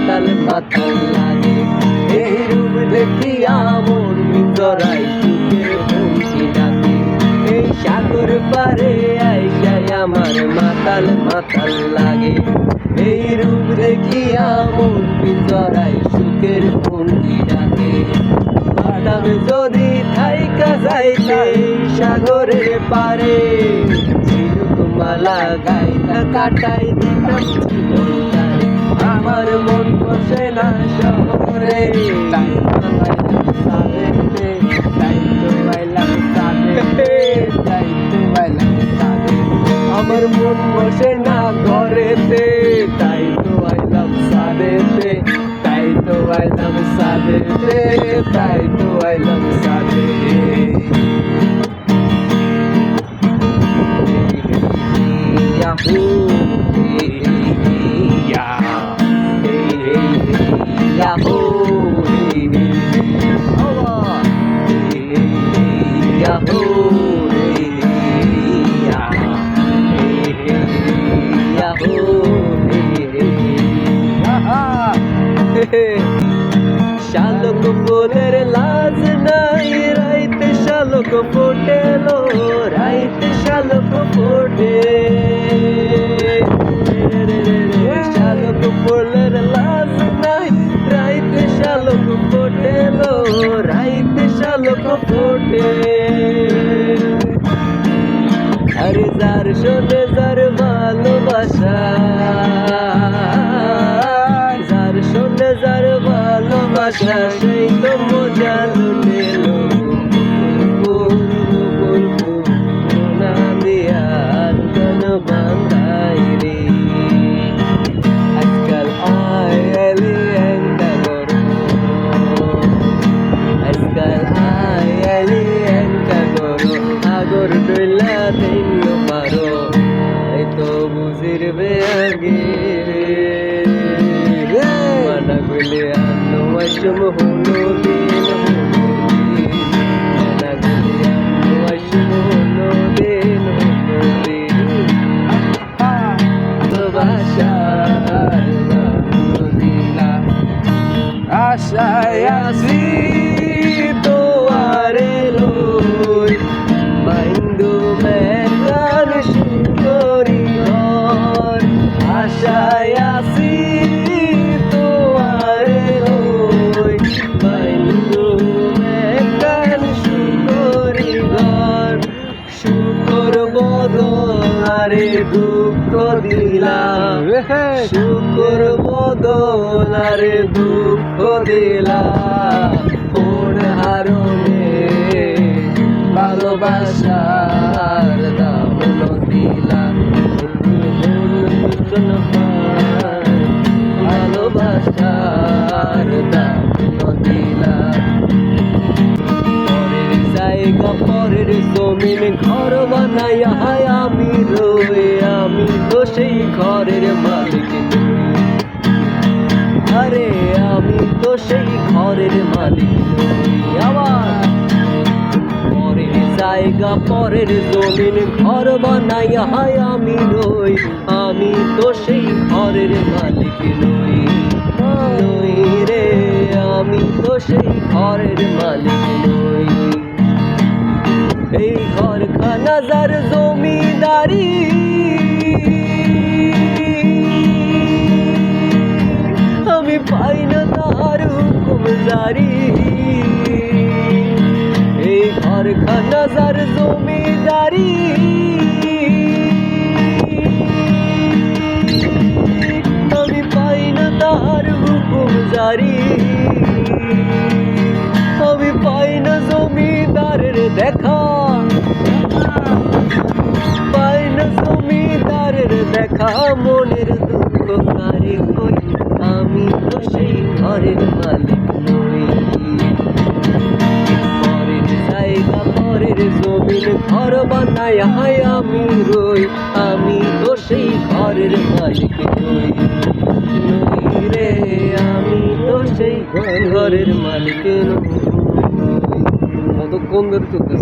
মাতাল মাতাল লাগে। এই রূপ দেখিয়া মন জড়াই সুখের ভঙ্গি ডাকে। এই সাগর পারে আইসাই আমার মাতাল মাতাল লাগে। এই রূপ দেখিয়া মন জড়াই সুখের ভঙ্গি ডাকে। পারতাম যদি থাইকা যাইতে সাগরের পারে, মালা গাইতা কাটাই দিতাম জীবনটারে। আমার মন বসে না শহরে, তাই তো পাইলাম সাদেতে, তাই তো পাইলাম সাদেতে, তাই তো পাইলাম সাদে। আমার মন বসে না ঘরেতে, তাই তো আইলাম সাদেতে, তাই তো আইলাম সাদেতে, তাই তো আইলাম সাদে। শালক ফুলের লাজ নাই, রাইতে শালক ফোটেলো, রাইতে শালক ফোটে। শালক ফুলের লাজ নাই, রাইতে শালক ফোটেলো, রাইতে শালক ফোটে। আরে যার শোনে যার ভালোবাসা, যার শোনে যার ভালোবাসা, সেই তো মজা লুটেল না দিয়া কোন বান্ধাই রে। আজকাল আয়ালি এন্ডা গরো, আজকাল আয়ালি এন্ডা গরো, আগর ডইলা দিন পারো, এই তো বুঝিরবে আগে। মানা গলে আনো আইসম হলো দিন, মানা গলে আনো আইসম হলো দিন, ভালোবাসার দিলা আশায় আসি তোয়ারে লই। মাইন্দু মেঘার সুন্দরী ঘর, আশায় আসি তোয়ারে লই। মাইন্দু মেঘার সুন্দরী ঘর, শুকর বদলারে দুঃখ দিলা, শুকর বদলারে দুঃখ দিলা। কোন হারণে ভালোবাসার দাম দিলা, ভালোবাসার দাম দিলা। পরের জায়গা পরের জমিন ঘর বানাইয়া আমি রই, আমি তো সেই ঘরের মালিক নই। আরে আমি তো সেই ঘরের মালিক নই। আবার পরের জায়গা পরের জমিন ঘর বানাইয়া আমি রই, আমি তো সেই ঘরের মালিক নই। নই রে, আমি তো সেই ঘরের মালিক নই। এই ঘরখানা যার জমিদারি, আমি পাই না তার হুকুম জারি। এই ঘরখানা যার জমিদারি, আমি পাই না তার হুকুম জারি। আমি পাই না জমিদারের দেখা, পাই না জমিদারের দেখা। মনের দুঃখ কারে কই, আমি তো সেই ঘরের মালিক নই। পরের জায়গা পরের জমিন ঘর বানাইয়া আমি রই, আমি তো সেই ঘরের মালিক নই। নই রে, আমি তো সেই ঘরের মালিক নই। কতক্ষণ ধরে চলতেছে।